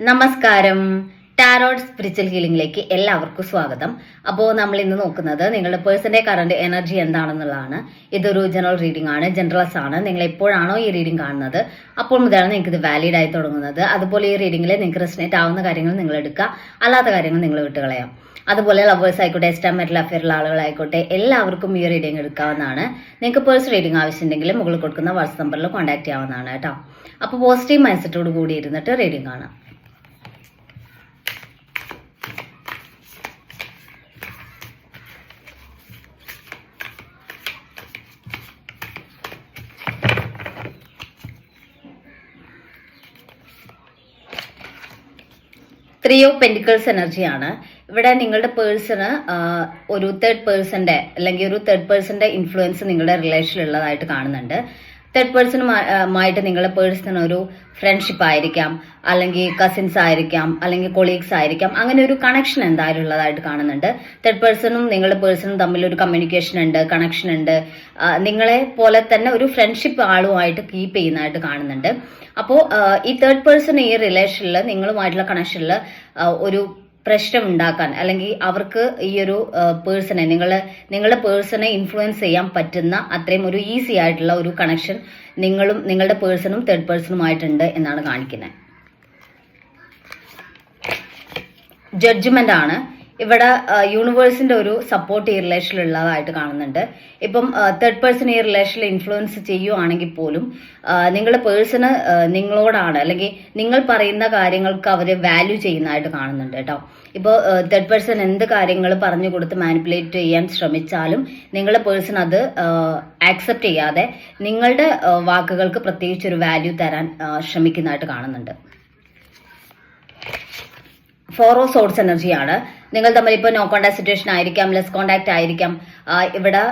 നമസ്കാരം. Tarot spiritual ഹീലിംഗിലേക്ക് എല്ലാവർക്കും സ്വാഗതം. അപ്പോൾ നമ്മൾ ഇന്ന് നോക്കുന്നത് നിങ്ങളുടെ പേഴ്സന്റെ കറന്റ് എനർജി എന്താണെന്നുള്ളതാണ്. ഇതൊരു ജനറൽ റീഡിംഗ് ആണ്, ജനറൽസ് ആണ്. നിങ്ങൾ എപ്പോഴാണോ ഈ റീഡിംഗ് കാണുന്നത് അപ്പോൾ മുതലാണ് നിങ്ങൾക്ക് ഇത് വാലിഡ് ആയി തുടങ്ങുന്നത്. അതുപോലെ ഈ റീഡിംഗിൽ നിങ്ങൾക്ക് റെസനേറ്റ് ആവുന്ന കാര്യങ്ങൾ നിങ്ങൾ എടുക്കുക, അല്ലാത്ത കാര്യങ്ങൾ നിങ്ങൾ വിട്ടുകളയാം. അതുപോലെ ലവേഴ്സ് ആയിക്കോട്ടെ, എക്സ്ട്രാമാരിറ്റൽ അഫെയറുള്ള ആളുകളായിക്കോട്ടെ, എല്ലാവർക്കും ഈ റീഡിംഗ് എടുക്കാവുന്നതാണ്. നിങ്ങൾക്ക് പേഴ്സണൽ റീഡിംഗ് ആവശ്യമുണ്ടെങ്കിൽ മുകളിൽ കൊടുക്കുന്ന വാട്സ്ആപ്പ് നമ്പറിൽ കോൺടാക്ട് ചെയ്യാവുന്നതാണ് കേട്ടോ. അപ്പോൾ പോസിറ്റീവ് മൈൻഡ് സെറ്റോട് കൂടി ഇരുന്നിട്ട് റീഡിംഗ് കാണാം. ത്രീ ഓഫ് പെന്റിക്കിൾസ് എനർജിയാണ്. ഇവിടെ നിങ്ങളുടെ പേഴ്സണ് ഒരു തേർഡ് പേഴ്സന്റെ അല്ലെങ്കിൽ ഒരു തേർഡ് പേഴ്സന്റെ ഇൻഫ്ലുവൻസ് നിങ്ങളുടെ റിലേഷനിൽ ഉള്ളതായിട്ട് കാണുന്നുണ്ട്. തേർഡ് പേഴ്സണുമായിട്ട് നിങ്ങളുടെ പേഴ്സൺ ഒരു ഫ്രണ്ട്ഷിപ്പ് ആയിരിക്കാം, അല്ലെങ്കിൽ കസിൻസ് ആയിരിക്കാം, അല്ലെങ്കിൽ കൊളീഗ്സ് ആയിരിക്കാം. അങ്ങനെ ഒരു കണക്ഷൻ എന്തായാലും ഉള്ളതായിട്ട് കാണുന്നുണ്ട്. തേർഡ് പേഴ്സണും നിങ്ങളുടെ പേഴ്സണും തമ്മിൽ ഒരു കമ്മ്യൂണിക്കേഷൻ ഉണ്ട്, കണക്ഷൻ ഉണ്ട്. നിങ്ങളെ പോലെ തന്നെ ഒരു ഫ്രണ്ട്ഷിപ്പ് ആളുമായിട്ട് കീപ്പ് ചെയ്യുന്നതായിട്ട് കാണുന്നുണ്ട്. അപ്പോൾ ഈ തേർഡ് പേഴ്സൺ ഈ റിലേഷനിൽ നിങ്ങളുമായിട്ടുള്ള കണക്ഷനിൽ ഒരു പ്രശ്നം ഉണ്ടാക്കാൻ അല്ലെങ്കിൽ അവർക്ക് ഈ ഒരു പേഴ്സണെ നിങ്ങളുടെ പേഴ്സണെ ഇൻഫ്ലുവൻസ് ചെയ്യാൻ പറ്റുന്ന അത്രയും ഒരു ഈസി ആയിട്ടുള്ള ഒരു കണക്ഷൻ നിങ്ങളുടെ പേഴ്സണും തേർഡ് പേഴ്സണുമായിട്ടുണ്ട് എന്നാണ് കാണിക്കുന്നത്. ജഡ്ജ്മെന്റ് ആണ് ഇവിടെ. യൂണിവേഴ്സിന്റെ ഒരു സപ്പോർട്ട് ഈ റിലേഷനിൽ ഉള്ളതായിട്ട് കാണുന്നുണ്ട്. ഇപ്പം തേർഡ് പേഴ്സൺ ഈ റിലേഷനിൽ ഇൻഫ്ലുവൻസ് ചെയ്യുവാണെങ്കിൽ പോലും നിങ്ങളുടെ പേഴ്സണ് നിങ്ങളോടാണ് അല്ലെങ്കിൽ നിങ്ങൾ പറയുന്ന കാര്യങ്ങൾക്ക് അവര് വാല്യൂ ചെയ്യുന്നതായിട്ട് കാണുന്നുണ്ട് കേട്ടോ. ഇപ്പോൾ തേർഡ് പേഴ്സൺ എന്ത് കാര്യങ്ങൾ പറഞ്ഞു കൊടുത്ത് മാനിപ്പുലേറ്റ് ചെയ്യാൻ ശ്രമിച്ചാലും നിങ്ങളുടെ പേഴ്സൺ അത് ആക്സെപ്റ്റ് ചെയ്യാതെ നിങ്ങളുടെ വാക്കുകൾക്ക് പ്രത്യേകിച്ച് ഒരു വാല്യൂ തരാൻ ശ്രമിക്കുന്നതായിട്ട് കാണുന്നുണ്ട്. ഫോർ ഓഫ് സോർട്സ് എനർജിയാണ്. നിങ്ങൾ തമ്മിൽ ഇപ്പോൾ നോ കോണ്ടാക്ട് സിറ്റുവേഷൻ ആയിരിക്കാം, ലെസ് കോണ്ടാക്ട് ആയിരിക്കാം. ഇവിടെ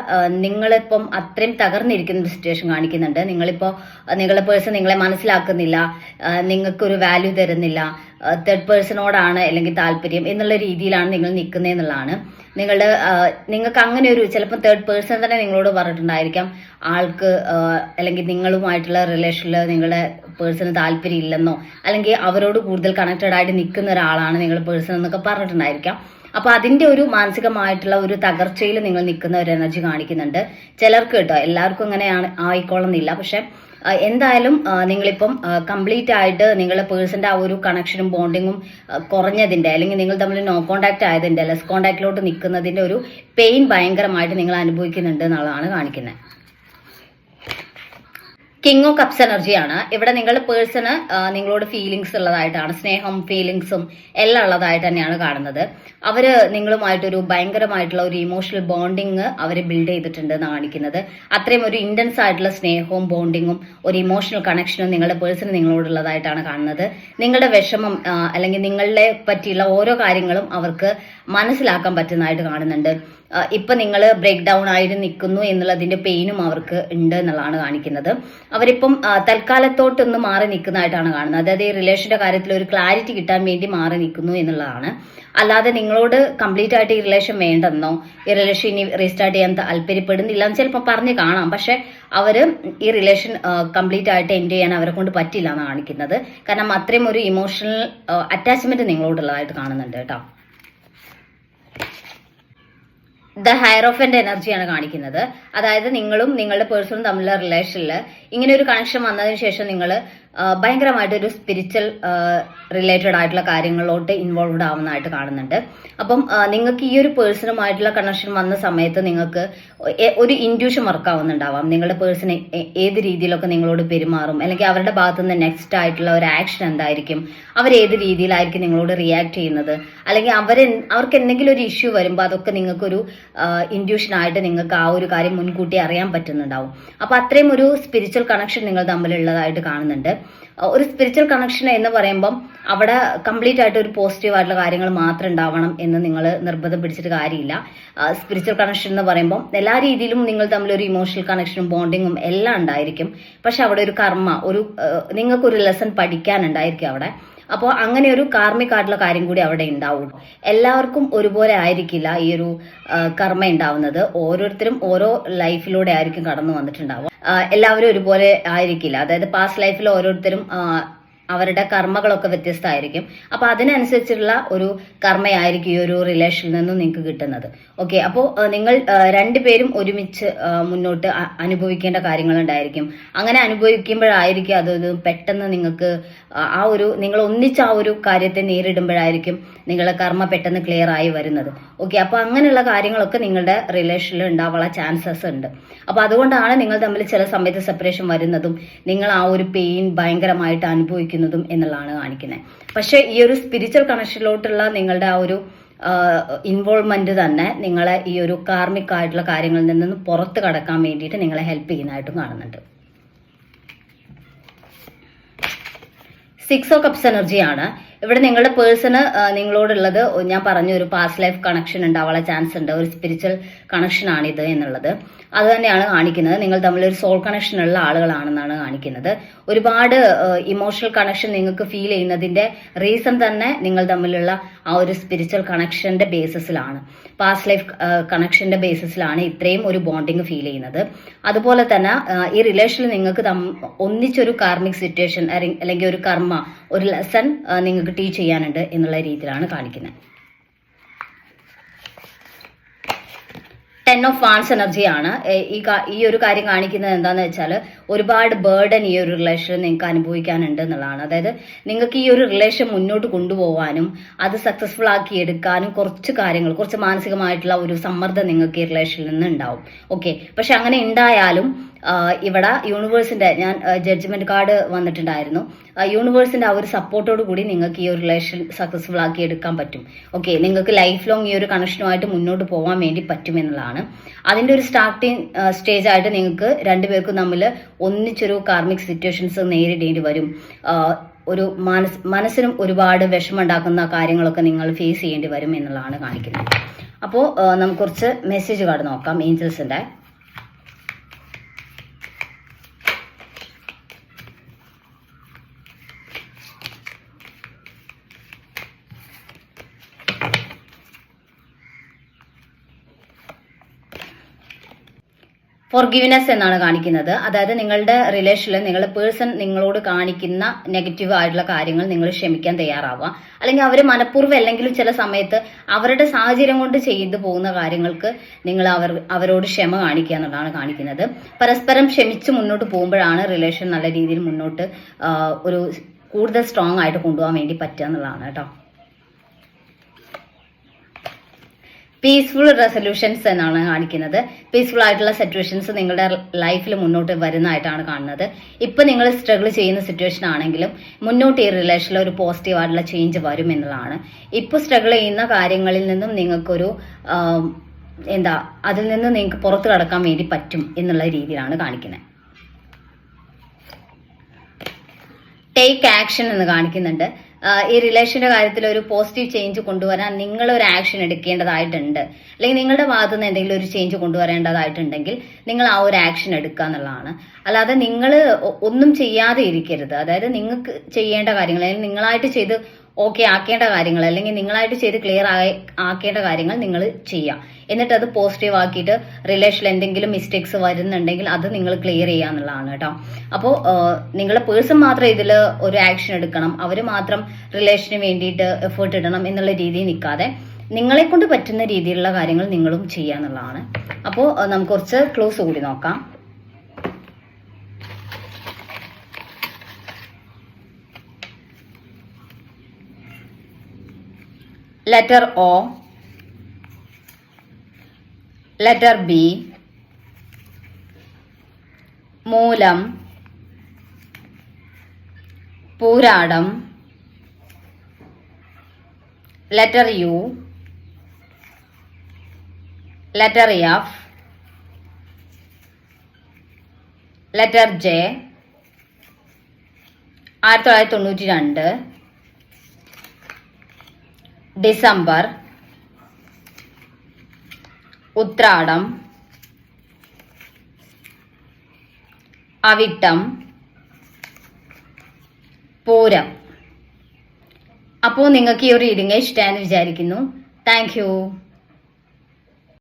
നിങ്ങളിപ്പം അത്രയും തകർന്നിരിക്കുന്ന ഒരു സിറ്റുവേഷൻ കാണിക്കുന്നുണ്ട്. നിങ്ങളുടെ പേഴ്സൺ നിങ്ങളെ മനസ്സിലാക്കുന്നില്ല, നിങ്ങൾക്കൊരു വാല്യൂ തരുന്നില്ല, തേർഡ് പേഴ്സണോടാണ് അല്ലെങ്കിൽ താല്പര്യം എന്നുള്ള രീതിയിലാണ് നിങ്ങൾ നിൽക്കുന്നതെന്നുള്ളതാണ്. നിങ്ങൾക്ക് അങ്ങനെ ഒരു ചിലപ്പോൾ തേർഡ് പേഴ്സൺ തന്നെ നിങ്ങളോട് പറഞ്ഞിട്ടുണ്ടായിരിക്കാം ആൾക്ക് അല്ലെങ്കിൽ നിങ്ങളുമായിട്ടുള്ള റിലേഷനിൽ നിങ്ങളുടെ പേഴ്സണ് താല്പര്യം ഇല്ലെന്നോ അല്ലെങ്കിൽ അവരോട് കൂടുതൽ കണക്റ്റഡ് ആയിട്ട് നിൽക്കുന്ന ഒരാളാണ് നിങ്ങളുടെ പേഴ്സൺ എന്നൊക്കെ പറഞ്ഞിട്ടുണ്ടായിരിക്കാം. അപ്പൊ അതിന്റെ ഒരു മാനസികമായിട്ടുള്ള ഒരു തകർച്ചയിൽ നിങ്ങൾ നിൽക്കുന്ന ഒരു എനർജി കാണിക്കുന്നുണ്ട്. ചിലർക്ക് കേട്ടോ, എല്ലാവർക്കും അങ്ങനെയാണ് ആയിക്കോളുന്നില്ല. പക്ഷെ എന്തായാലും നിങ്ങളിപ്പം കംപ്ലീറ്റ് ആയിട്ട് നിങ്ങളുടെ പേഴ്സന്റെ ആ ഒരു കണക്ഷനും ബോണ്ടിങ്ങും കുറഞ്ഞതിന്റെ അല്ലെങ്കിൽ നിങ്ങൾ തമ്മിൽ നോ കോണ്ടാക്ട് ആയതിന്റെ ലെസ് കോണ്ടാക്റ്റിലോട്ട് നിൽക്കുന്നതിന്റെ ഒരു പെയിൻ ഭയങ്കരമായിട്ട് നിങ്ങൾ അനുഭവിക്കുന്നുണ്ട് എന്നുള്ളതാണ് കാണിക്കുന്നത്. കിങ് ഓഫ് കപ്സ് എനർജിയാണ്. ഇവിടെ നിങ്ങളുടെ പേഴ്സണ് നിങ്ങളോട് ഫീലിങ്സ് ഉള്ളതായിട്ടാണ്, സ്നേഹം ഫീലിങ്സും എല്ലാം ഉള്ളതായിട്ട് തന്നെയാണ് കാണുന്നത്. അവര് നിങ്ങളുമായിട്ടൊരു ഭയങ്കരമായിട്ടുള്ള ഒരു ഇമോഷണൽ ബോണ്ടിങ് അവര് ബിൽഡ് ചെയ്തിട്ടുണ്ട് എന്ന് കാണിക്കുന്നത്. അത്രയും ഒരു ഇന്റൻസ് ആയിട്ടുള്ള സ്നേഹവും ബോണ്ടിങ്ങും ഒരു ഇമോഷണൽ കണക്ഷനും നിങ്ങളുടെ പേഴ്സണ് നിങ്ങളോടുള്ളതായിട്ടാണ് കാണുന്നത്. നിങ്ങളുടെ വിഷമം അല്ലെങ്കിൽ നിങ്ങളെ പറ്റിയുള്ള ഓരോ കാര്യങ്ങളും അവർക്ക് മനസ്സിലാക്കാൻ പറ്റുന്നതായിട്ട് കാണുന്നുണ്ട്. ഇപ്പൊ നിങ്ങൾ ബ്രേക്ക് ഡൗൺ ആയിട്ട് നിൽക്കുന്നു എന്നുള്ളതിന്റെ പെയിനും അവർക്ക് ഉണ്ട് എന്നുള്ളതാണ് കാണിക്കുന്നത്. അവരിപ്പം തൽക്കാലത്തോട്ടൊന്ന് മാറി നിൽക്കുന്നതായിട്ടാണ് കാണുന്നത്. അതായത് ഈ റിലേഷന്റെ കാര്യത്തിൽ ഒരു ക്ലാരിറ്റി കിട്ടാൻ വേണ്ടി മാറി നിൽക്കുന്നു എന്നുള്ളതാണ്. അല്ലാതെ നിങ്ങളോട് കംപ്ലീറ്റ് ആയിട്ട് ഈ റിലേഷൻ വേണ്ടെന്നോ ഈ റിലേഷൻ ഇനി റീസ്റ്റാർട്ട് ചെയ്യാൻ താല്പര്യപ്പെടുന്നില്ല എന്ന് ചിലപ്പോൾ പറഞ്ഞ് കാണാം. പക്ഷെ അവര് ഈ റിലേഷൻ കംപ്ലീറ്റ് ആയിട്ട് എൻഡ് ചെയ്യാൻ അവരെ കൊണ്ട് പറ്റില്ല എന്ന് കാണിക്കുന്നത്. കാരണം അത്രയും ഒരു ഇമോഷണൽ അറ്റാച്ച്മെന്റ് നിങ്ങളോടുള്ളതായിട്ട് കാണുന്നുണ്ട് കേട്ടോ. ദ ഹയറോഫന്റ് എനർജിയാണ് കാണിക്കുന്നത്. അതായത് നിങ്ങളും നിങ്ങളുടെ പേഴ്സണും തമ്മിലുള്ള റിലേഷനിൽ ഇങ്ങനെ ഒരു കണക്ഷൻ വന്നതിന് ശേഷം നിങ്ങൾ ഭയങ്കരമായിട്ടൊരു സ്പിരിച്വൽ റിലേറ്റഡ് ആയിട്ടുള്ള കാര്യങ്ങളിലോട്ട് ഇൻവോൾവ്ഡ് ആവുന്നതായിട്ട് കാണുന്നുണ്ട്. അപ്പം നിങ്ങൾക്ക് ഈ ഒരു പേഴ്സണുമായിട്ടുള്ള കണക്ഷൻ വന്ന സമയത്ത് നിങ്ങൾക്ക് ഒരു ഇൻറ്റ്യൂഷൻ വർക്ക് ആവുന്നുണ്ടാവാം. നിങ്ങളുടെ പേഴ്സൺ ഏത് രീതിയിലൊക്കെ നിങ്ങളോട് പെരുമാറും, അല്ലെങ്കിൽ അവരുടെ ഭാഗത്തു നിന്ന് നെക്സ്റ്റ് ആയിട്ടുള്ള ഒരു ആക്ഷൻ എന്തായിരിക്കും, അവരേത് രീതിയിലായിരിക്കും നിങ്ങളോട് റിയാക്ട് ചെയ്യുന്നത്, അല്ലെങ്കിൽ അവർക്ക് എന്തെങ്കിലും ഒരു ഇഷ്യൂ വരുമ്പോൾ അതൊക്കെ നിങ്ങൾക്കൊരു ഇൻറ്റ്യൂഷനായിട്ട് നിങ്ങൾക്ക് ആ ഒരു കാര്യം മുൻകൂട്ടി അറിയാൻ പറ്റുന്നുണ്ടാവും. അപ്പൊ അത്രയും ഒരു സ്പിരിച്വൽ കണക്ഷൻ നിങ്ങൾ തമ്മിലുള്ളതായിട്ട് കാണുന്നുണ്ട്. ഒരു സ്പിരിച്വൽ കണക്ഷൻ എന്ന് പറയുമ്പം അവിടെ കംപ്ലീറ്റ് ആയിട്ട് ഒരു പോസിറ്റീവ് ആയിട്ടുള്ള കാര്യങ്ങൾ മാത്രം ഉണ്ടാവണം എന്ന് നിങ്ങൾ നിർബന്ധം പിടിച്ചിട്ട് കാര്യമില്ല. സ്പിരിച്വൽ കണക്ഷൻ എന്ന് പറയുമ്പോൾ എല്ലാ രീതിയിലും നിങ്ങൾ തമ്മിൽ ഒരു ഇമോഷണൽ കണക്ഷനും ബോണ്ടിങ്ങും എല്ലാം ഉണ്ടായിരിക്കും. പക്ഷെ അവിടെ ഒരു കർമ്മ നിങ്ങൾക്കൊരു ലെസൺ പഠിക്കാനുണ്ടായിരിക്കും അവിടെ. അപ്പോൾ അങ്ങനെ ഒരു കാർമിക് ആയിട്ടുള്ള കാര്യം കൂടി അവിടെ ഉണ്ടാവും. എല്ലാവർക്കും ഒരുപോലെ ആയിരിക്കില്ല ഈ ഒരു കർമ്മ ഉണ്ടാവുന്നത്. ഓരോരുത്തരും ഓരോ ലൈഫിലൂടെ ആയിരിക്കും കടന്നു വന്നിട്ടുണ്ടാവുക. എല്ലാവരും ഒരുപോലെ ആയിരിക്കില്ല. അതായത് പാസ്റ്റ് ലൈഫിൽ ഓരോരുത്തരും അവരുടെ കർമ്മകളൊക്കെ വ്യത്യസ്തമായിരിക്കും. അപ്പൊ അതിനനുസരിച്ചുള്ള ഒരു കർമ്മയായിരിക്കും ഈ ഒരു റിലേഷനിൽ നിന്നും നിങ്ങൾക്ക് കിട്ടുന്നത്. ഓക്കെ, അപ്പോൾ നിങ്ങൾ രണ്ടുപേരും ഒരുമിച്ച് മുന്നോട്ട് അനുഭവിക്കേണ്ട കാര്യങ്ങൾ ഉണ്ടായിരിക്കും. അങ്ങനെ അനുഭവിക്കുമ്പോഴായിരിക്കും അത് പെട്ടെന്ന് നിങ്ങൾക്ക് ആ ഒരു നിങ്ങൾ ഒന്നിച്ച് ആ ഒരു കാര്യത്തെ നേരിടുമ്പോഴായിരിക്കും നിങ്ങളുടെ കർമ്മ പെട്ടെന്ന് ക്ലിയർ ആയി വരുന്നത്. ഓക്കെ, അപ്പൊ അങ്ങനെയുള്ള കാര്യങ്ങളൊക്കെ നിങ്ങളുടെ റിലേഷനിൽ ഉണ്ടാവാനുള്ള ചാൻസസ് ഉണ്ട്. അപ്പൊ അതുകൊണ്ടാണ് നിങ്ങൾ തമ്മിൽ ചില സമയത്ത് സെപ്പറേഷൻ വരുന്നതും നിങ്ങൾ ആ ഒരു പെയിൻ ഭയങ്കരമായിട്ട് അനുഭവിക്കുന്നതും എന്നുള്ളതാണ് കാണിക്കുന്നത്. പക്ഷെ ഈ ഒരു സ്പിരിച്വൽ കണക്ഷനിലോട്ടുള്ള നിങ്ങളുടെ ആ ഒരു ഇൻവോൾവ്മെന്റ് തന്നെ നിങ്ങളെ ഈ ഒരു കാർമിക് ആയിട്ടുള്ള കാര്യങ്ങളിൽ നിന്ന് പുറത്ത് കടക്കാൻ വേണ്ടിയിട്ട് നിങ്ങളെ ഹെൽപ്പ് ചെയ്യുന്നതായിട്ടും കാണുന്നുണ്ട്. 6 ഓഫ് കപ്സ് എനർജിയാണ് ഇവിടെ. നിങ്ങളുടെ പേഴ്സണ് നിങ്ങളോടുള്ളത് ഞാൻ പറഞ്ഞ ഒരു പാസ്റ്റ് ലൈഫ് കണക്ഷൻ ഉണ്ടാവാനുള്ള ചാൻസ് ഉണ്ട്. ഒരു സ്പിരിച്വൽ കണക്ഷൻ ആണിത് എന്നുള്ളത് അത് തന്നെയാണ് കാണിക്കുന്നത്. നിങ്ങൾ തമ്മിൽ ഒരു സോൾ കണക്ഷൻ ഉള്ള ആളുകളാണെന്നാണ് കാണിക്കുന്നത്. ഒരുപാട് ഇമോഷണൽ കണക്ഷൻ നിങ്ങൾക്ക് ഫീൽ ചെയ്യുന്നതിന്റെ റീസൺ തന്നെ നിങ്ങൾ തമ്മിലുള്ള ആ ഒരു സ്പിരിച്വൽ കണക്ഷന്റെ ബേസിസിലാണ്, പാസ്റ്റ് ലൈഫ് കണക്ഷന്റെ ബേസിസിലാണ് ഇത്രയും ഒരു ബോണ്ടിങ് ഫീൽ ചെയ്യുന്നത്. അതുപോലെ തന്നെ ഈ റിലേഷനിൽ നിങ്ങൾക്ക് ഒന്നിച്ചൊരു കാർമിക് സിറ്റുവേഷൻ അല്ലെങ്കിൽ ഒരു കർമ്മ, ഒരു ലെസൺ നിങ്ങൾക്ക് ടീച്ച് ചെയ്യാനുണ്ട് എന്നുള്ള രീതിയിലാണ് കാണിക്കുന്നത്. 10 ഓഫ് വാൻസ് എനർജിയാണ് ഈ ഒരു കാര്യം കാണിക്കുന്നത്. എന്താണെന്ന് വെച്ചാൽ ഒരുപാട് ബേർഡൻ ഈ ഒരു റിലേഷൻ നിങ്ങൾക്ക് അനുഭവിക്കാനുണ്ട് എന്നുള്ളതാണ്. അതായത് നിങ്ങൾക്ക് ഈ ഒരു റിലേഷൻ മുന്നോട്ട് കൊണ്ടുപോകാനും അത് സക്സസ്ഫുൾ ആക്കി എടുക്കാനും കുറച്ച് മാനസികമായിട്ടുള്ള ഒരു സമ്മർദ്ദം നിങ്ങൾക്ക് ഈ റിലേഷനിൽ നിന്ന് ഉണ്ടാവും. ഓക്കെ, പക്ഷെ അങ്ങനെ ഉണ്ടായാലും ഇവിടെ യൂണിവേഴ്സിന്റെ ഞാൻ ജഡ്ജ്മെന്റ് കാർഡ് വന്നിട്ടുണ്ടായിരുന്നു. യൂണിവേഴ്സിന്റെ ആ ഒരു സപ്പോർട്ടോട് കൂടി നിങ്ങൾക്ക് ഈ ഒരു റിലേഷൻ സക്സസ്ഫുൾ ആക്കി എടുക്കാൻ പറ്റും. ഓക്കെ, നിങ്ങൾക്ക് ലൈഫ് ലോങ് ഈ ഒരു കണക്ഷനുമായിട്ട് മുന്നോട്ട് പോകാൻ വേണ്ടി പറ്റും എന്നുള്ളതാണ്. അതിന്റെ ഒരു സ്റ്റാർട്ടിങ് സ്റ്റേജ് ആയിട്ട് നിങ്ങൾക്ക് രണ്ടുപേർക്കും തമ്മിൽ ഒന്നിച്ചൊരു കാർമിക് സിറ്റുവേഷൻസ് നേരിടേണ്ടി വരും. ഒരു മനസ്സിനും ഒരുപാട് വിഷമമുണ്ടാക്കുന്ന കാര്യങ്ങളൊക്കെ നിങ്ങൾ ഫേസ് ചെയ്യേണ്ടി വരും എന്നുള്ളതാണ് കാണിക്കുന്നത്. അപ്പോൾ നമുക്ക് കുറച്ച് മെസ്സേജ് കാർഡ് നോക്കാം ഏഞ്ചൽസിന്റെ. ഫോർഗിവ്നെസ് എന്നാണ് കാണിക്കുന്നത്. അതായത് നിങ്ങളുടെ റിലേഷനിൽ നിങ്ങളുടെ പേഴ്സൺ നിങ്ങളോട് കാണിക്കുന്ന നെഗറ്റീവ് ആയിട്ടുള്ള കാര്യങ്ങൾ നിങ്ങൾ ക്ഷമിക്കാൻ തയ്യാറാവുക. അല്ലെങ്കിൽ അവർ മനഃപൂർവ്വം അല്ലെങ്കിലും ചില സമയത്ത് അവരുടെ സാഹചര്യം കൊണ്ട് ചെയ്തു പോകുന്ന കാര്യങ്ങൾക്ക് നിങ്ങൾ അവരോട് ക്ഷമ കാണിക്കുക എന്നുള്ളതാണ് കാണിക്കുന്നത്. പരസ്പരം ക്ഷമിച്ച് മുന്നോട്ട് പോകുമ്പോഴാണ് റിലേഷൻ നല്ല രീതിയിൽ മുന്നോട്ട് ഒരു കൂടുതൽ സ്ട്രോങ് ആയിട്ട് കൊണ്ടുപോകാൻ വേണ്ടി പറ്റുക എന്നുള്ളതാണ് കേട്ടോ. പീസ്ഫുൾ റെസൊല്യൂഷൻസ് എന്നാണ് കാണിക്കുന്നത്. പീസ്ഫുൾ ആയിട്ടുള്ള സിറ്റുവേഷൻസ് നിങ്ങളുടെ ലൈഫിൽ മുന്നോട്ട് വരുന്നതായിട്ടാണ് കാണുന്നത്. ഇപ്പൊ നിങ്ങൾ സ്ട്രഗിൾ ചെയ്യുന്ന സിറ്റുവേഷൻ ആണെങ്കിലും മുന്നോട്ട് ഈ റിലേഷനിൽ ഒരു പോസിറ്റീവ് ആയിട്ടുള്ള ചേഞ്ച് വരും എന്നുള്ളതാണ്. ഇപ്പൊ സ്ട്രഗിൾ ചെയ്യുന്ന കാര്യങ്ങളിൽ നിന്നും നിങ്ങൾക്കൊരു അതിൽ നിന്ന് നിങ്ങൾക്ക് പുറത്തു കടക്കാൻ വേണ്ടി പറ്റും എന്നുള്ള രീതിയിലാണ് കാണിക്കുന്നത്. ടേക്ക് ആക്ഷൻ എന്ന് കാണിക്കുന്നുണ്ട്. ഈ റിലേഷന്റെ കാര്യത്തിൽ ഒരു പോസിറ്റീവ് ചേഞ്ച് കൊണ്ടുവരാൻ നിങ്ങൾ ഒരു ആക്ഷൻ എടുക്കേണ്ടതായിട്ടുണ്ട്. അല്ലെങ്കിൽ നിങ്ങളുടെ ഭാഗത്തു നിന്ന് എന്തെങ്കിലും ഒരു ചേഞ്ച് കൊണ്ടുവരേണ്ടതായിട്ടുണ്ടെങ്കിൽ നിങ്ങൾ ആ ഒരു ആക്ഷൻ എടുക്കുക എന്നുള്ളതാണ്. അല്ലാതെ നിങ്ങൾ ഒന്നും ചെയ്യാതെ ഇരിക്കരുത്. അതായത് നിങ്ങൾക്ക് ചെയ്യേണ്ട കാര്യങ്ങൾ അല്ലെങ്കിൽ നിങ്ങളായിട്ട് ചെയ്ത് ഓക്കെ ആക്കേണ്ട കാര്യങ്ങൾ അല്ലെങ്കിൽ നിങ്ങളായിട്ട് ചെയ്ത് ക്ലിയർ ആക്കേണ്ട കാര്യങ്ങൾ നിങ്ങൾ ചെയ്യാം. എന്നിട്ട് അത് പോസിറ്റീവ് ആക്കിയിട്ട് റിലേഷനിൽ എന്തെങ്കിലും മിസ്റ്റേക്സ് വരുന്നുണ്ടെങ്കിൽ അത് നിങ്ങൾ ക്ലിയർ ചെയ്യുക എന്നുള്ളതാണ് കേട്ടോ. അപ്പോൾ നിങ്ങളുടെ പേഴ്സൺ മാത്രം ഇതിൽ ഒരു ആക്ഷൻ എടുക്കണം, അവർ മാത്രം റിലേഷന് വേണ്ടിയിട്ട് എഫേർട്ട് ഇടണം എന്നുള്ള രീതിയിൽ നിൽക്കാതെ നിങ്ങളെ കൊണ്ട് പറ്റുന്ന രീതിയിലുള്ള കാര്യങ്ങൾ നിങ്ങളും ചെയ്യുക എന്നുള്ളതാണ്. അപ്പോൾ നമുക്ക് കുറച്ച് ക്ലോസ് കൂടി നോക്കാം. letter O, letter B, മൂലം, Pooradam, letter U, letter F, letter J, 1992 December, Uthradam, Avittam, Pooram. അപ്പോൾ നിങ്ങൾക്ക് ഈ ഒരു റീഡിംഗ് ഇഷ്ടമായെന്ന് വിചാരിക്കുന്നു. Thank you.